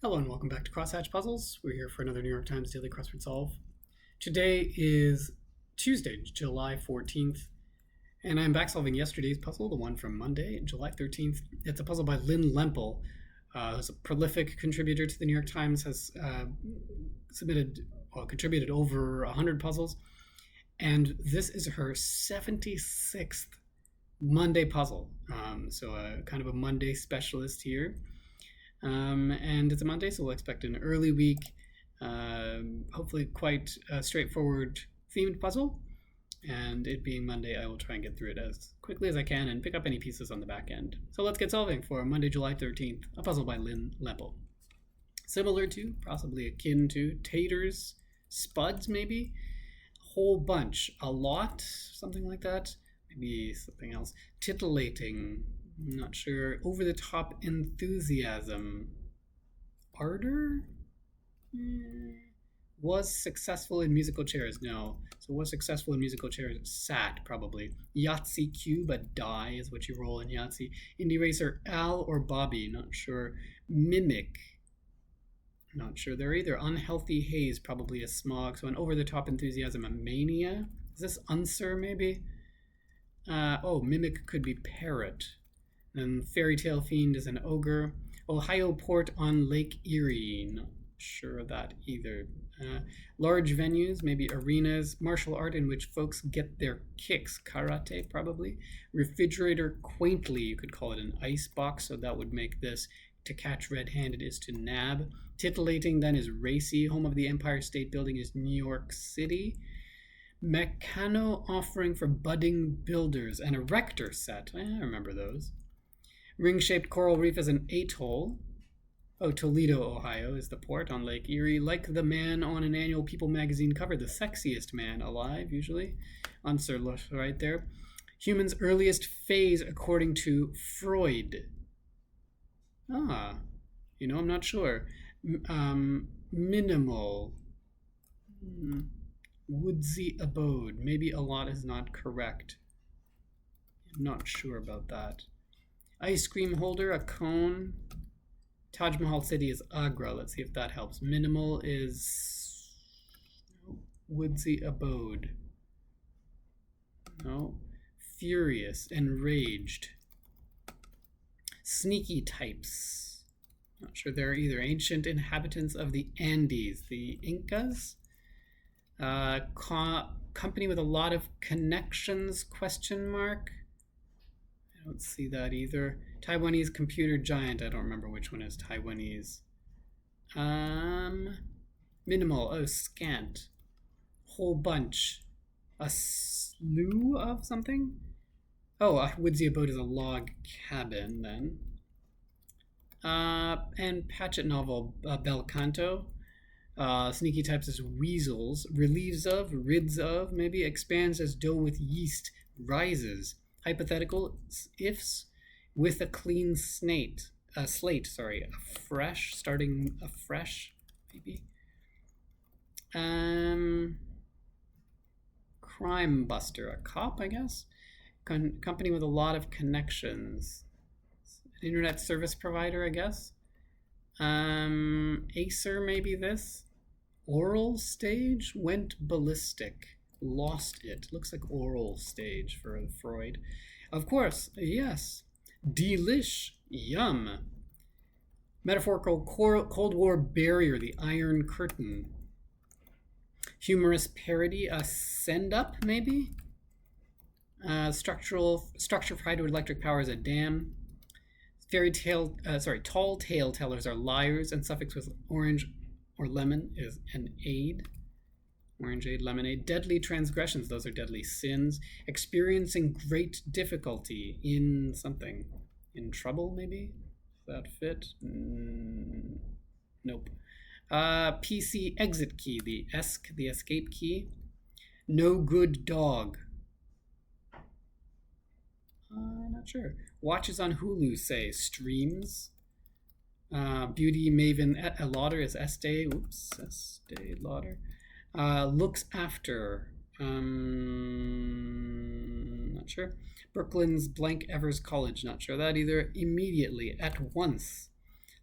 Hello and welcome back to Crosshatch Puzzles. We're here for another New York Times Daily Crossword Solve. Today is Tuesday, July 14th, and I'm back solving yesterday's puzzle, the one from Monday, July 13th. It's a puzzle by Lynn Lempel, who's a prolific contributor to the New York Times, has contributed over 100 puzzles, and this is her 76th Monday puzzle. So kind of a Monday specialist here. And it's a Monday, so we'll expect an early week, hopefully quite a straightforward themed puzzle. And it being Monday, I will try and get through it as quickly as I can and pick up any pieces on the back end. So let's get solving for Monday, July 13th, a puzzle by Lynn Lempel. Similar to, possibly akin to, taters, spuds maybe, a whole bunch, a lot, something like that, maybe something else, titillating, not sure, over-the-top enthusiasm, ardor? Was successful in musical chairs, no. So was successful in musical chairs, sat, probably. Yahtzee cube, a die is what you roll in Yahtzee. Indie racer, Al or Bobby, not sure. Mimic, not sure there either. Unhealthy haze, probably a smog. So an over-the-top enthusiasm, a mania. Is this Unser, maybe? Mimic could be parrot. And Fairy Tale Fiend is an ogre. Ohio Port on Lake Erie, not sure of that either. Large venues, maybe arenas. Martial art in which folks get their kicks, karate probably. Refrigerator, quaintly, you could call it an ice box, so that would make this to catch red-handed is to nab. Titillating then is racy. Home of the Empire State Building is New York City. Meccano offering for budding builders. An erector set, I remember those. Ring-shaped coral reef is an atoll. Toledo, Ohio is the port on Lake Erie. Like the man on an annual People magazine cover, the sexiest man alive, usually. Answer right there. Human's earliest phase according to Freud. I'm not sure. Minimal. Woodsy abode. Maybe a lot is not correct. I'm not sure about that. Ice cream holder, a cone. Taj Mahal City is Agra. Let's see if that helps. Minimal is woodsy abode. No. Furious, enraged. Sneaky types. Not sure they're either. Ancient inhabitants of the Andes. The Incas. Company with a lot of connections, question mark. I don't see that either. Taiwanese computer giant. I don't remember which one is Taiwanese. Minimal. Scant. Whole bunch. A slew of something? A woodsy abode is a log cabin then. And Patchett novel, Bel Canto. Sneaky types as weasels. Relieves of, rids of, maybe. Expands as dough with yeast. Rises. Hypothetical ifs with a clean slate, afresh, starting afresh, maybe. Crime buster, a cop, I guess. Company with a lot of connections. An internet service provider, I guess. Acer, maybe this. Oral stage, went ballistic. Lost it. Looks like oral stage for Freud. Of course, yes. Delish, yum. Metaphorical Cold War barrier, the Iron Curtain. Humorous parody, a send-up, maybe? Structure for hydroelectric power is a dam. Tall tale tellers are liars, and suffix with orange or lemon is an aid. Orangeade, lemonade. Deadly transgressions, those are deadly sins. Experiencing great difficulty in something. In trouble, maybe? Does that fit? Nope. PC exit key, the escape key. No good dog. Not sure. Watches on Hulu say streams. Beauty maven Lauder is Estee. Oops, Estee Lauder. Looks after. Not sure. Brooklyn's blank Evers College. Not sure that either. Immediately. At once.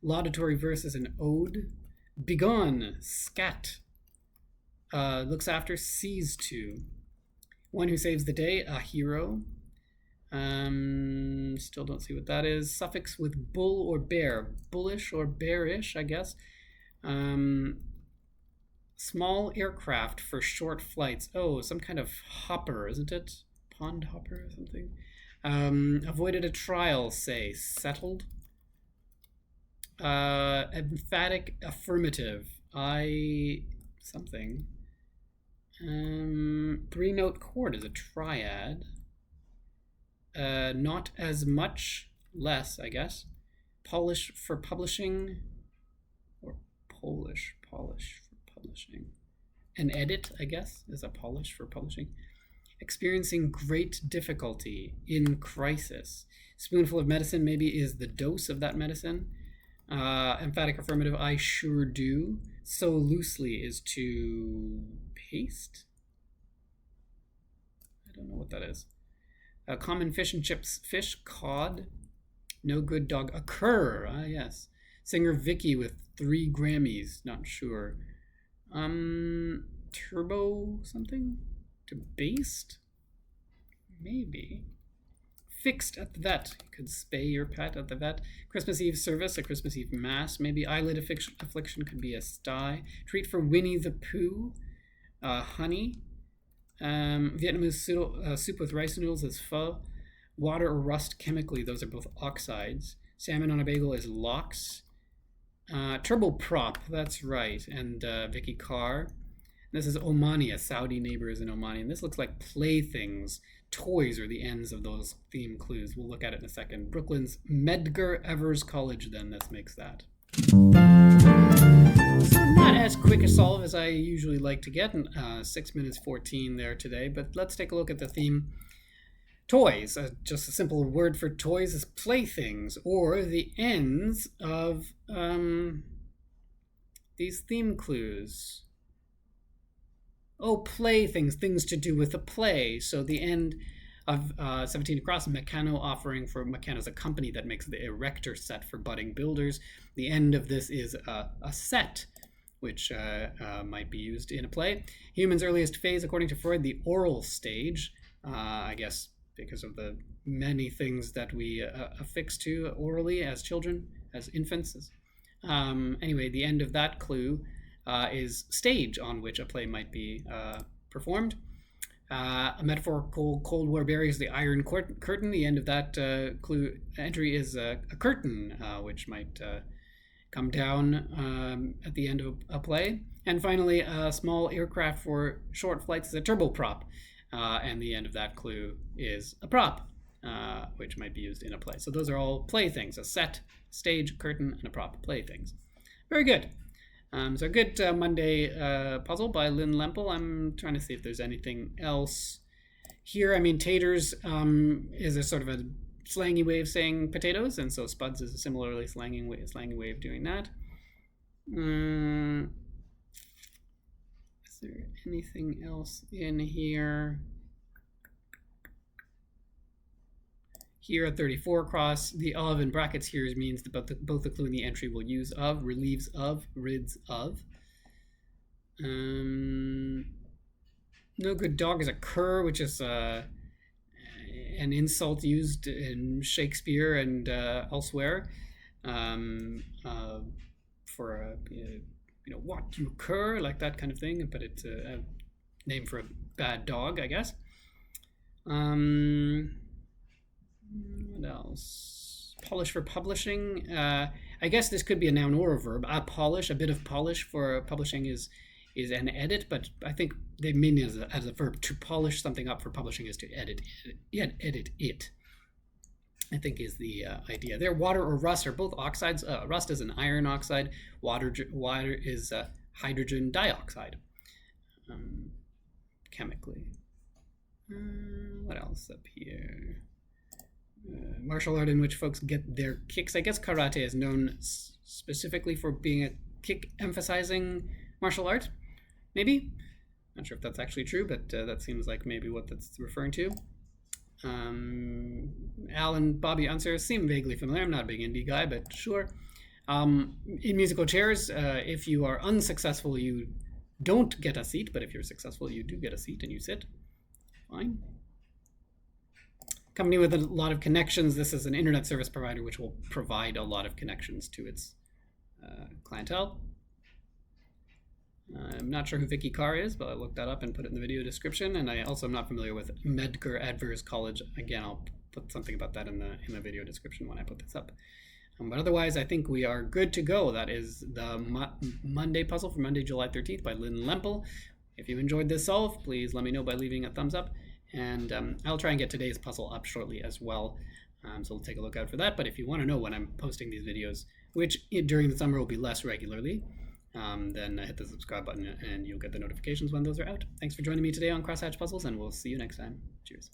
Laudatory verse is an ode. Begone, scat. Looks after, sees to. One who saves the day, a hero. Still don't see what that is. Suffix with bull or bear. Bullish or bearish, I guess. Small aircraft for short flights. Oh, some kind of hopper, isn't it? Pond hopper or something. Avoided a trial, say. Settled. Emphatic affirmative. Something. 3-note chord is a triad. Not as much, less, I guess. Polish for publishing, or polish for publishing. An edit, I guess, is a polish for publishing. Experiencing great difficulty in crisis. Spoonful of medicine maybe is the dose of that medicine. Emphatic affirmative, I sure do. So loosely is to paste. I don't know what that is. Common fish and chips, fish, cod. No good dog, occur. Ah, yes. Singer Vicky with 3 Grammys, not sure. Turbo something? To baste? Maybe. Fixed at the vet. You could spay your pet at the vet. Christmas Eve service, a Christmas Eve mass. Maybe eyelid affliction could be a sty. Treat for Winnie the Pooh. Honey. Vietnamese soup with rice noodles is pho. Water or rust chemically, those are both oxides. Salmon on a bagel is lox. Turboprop, that's right. And Vicky Carr. This is Omani, a Saudi neighbor is in Omani. And this looks like playthings. Toys are the ends of those theme clues. We'll look at it in a second. Brooklyn's Medgar Evers College, then, this makes that. So not as quick a solve as I usually like to get. 6 minutes 14 there today. But let's take a look at the theme. Toys. Just a simple word for toys is playthings, or the ends of these theme clues. Oh, playthings, things to do with a play. So the end of 17 Across, Meccano offering for Meccano's a company that makes the erector set for budding builders. The end of this is a set, which might be used in a play. Human's earliest phase, according to Freud, the oral stage. I guess because of the many things that we affix to orally as children, as infants. Anyway, the end of that clue is stage on which a play might be performed. A metaphorical Cold War barrier is the Iron Curtain. The end of that clue entry is a curtain, which might come down at the end of a play. And finally, a small aircraft for short flights is a turboprop. And the end of that clue is a prop, which might be used in a play. So those are all playthings, a set, stage, curtain, and a prop, playthings. Very good. So a good Monday puzzle by Lynn Lempel. I'm trying to see if there's anything else here. I mean, taters is a sort of a slangy way of saying potatoes, and so spuds is a similarly slangy way of doing that. Is there anything else in here? Here at 34 across, the of in brackets here means that both the clue and the entry will use of, relieves of, rids of. No good dog is a cur, which is an insult used in Shakespeare and elsewhere for what you cur, like that kind of thing, but it's a name for a bad dog, I guess. What else? Polish for publishing. I guess this could be a noun or a verb. Polish, a bit of polish for publishing is an edit, but I think they mean as a verb. To polish something up for publishing is to edit it. I think is the idea there. Water or rust are both oxides. Rust is an iron oxide. Water is hydrogen dioxide, chemically. What else up here? Martial art in which folks get their kicks. I guess karate is known specifically for being a kick-emphasizing martial art. Maybe. Not sure if that's actually true, but that seems like maybe what that's referring to. Al and Bobby answers seem vaguely familiar. I'm not a big indie guy, but sure. In musical chairs, if you are unsuccessful, you don't get a seat, but if you're successful, you do get a seat and you sit. Fine. Company with a lot of connections. This is an internet service provider which will provide a lot of connections to its clientele. I'm not sure who Vicky Carr is, but I looked that up and put it in the video description. And I also am not familiar with Medgar Evers College. Again, I'll put something about that in the video description when I put this up. But otherwise, I think we are good to go. That is the Monday puzzle for Monday, July 13th by Lynn Lempel. If you enjoyed this solve, please let me know by leaving a thumbs up. And I'll try and get today's puzzle up shortly as well. So we'll take a look out for that. But if you want to know when I'm posting these videos, which during the summer will be less regularly, then hit the subscribe button and you'll get the notifications when those are out. Thanks for joining me today on Crosshatch Puzzles, and we'll see you next time. Cheers.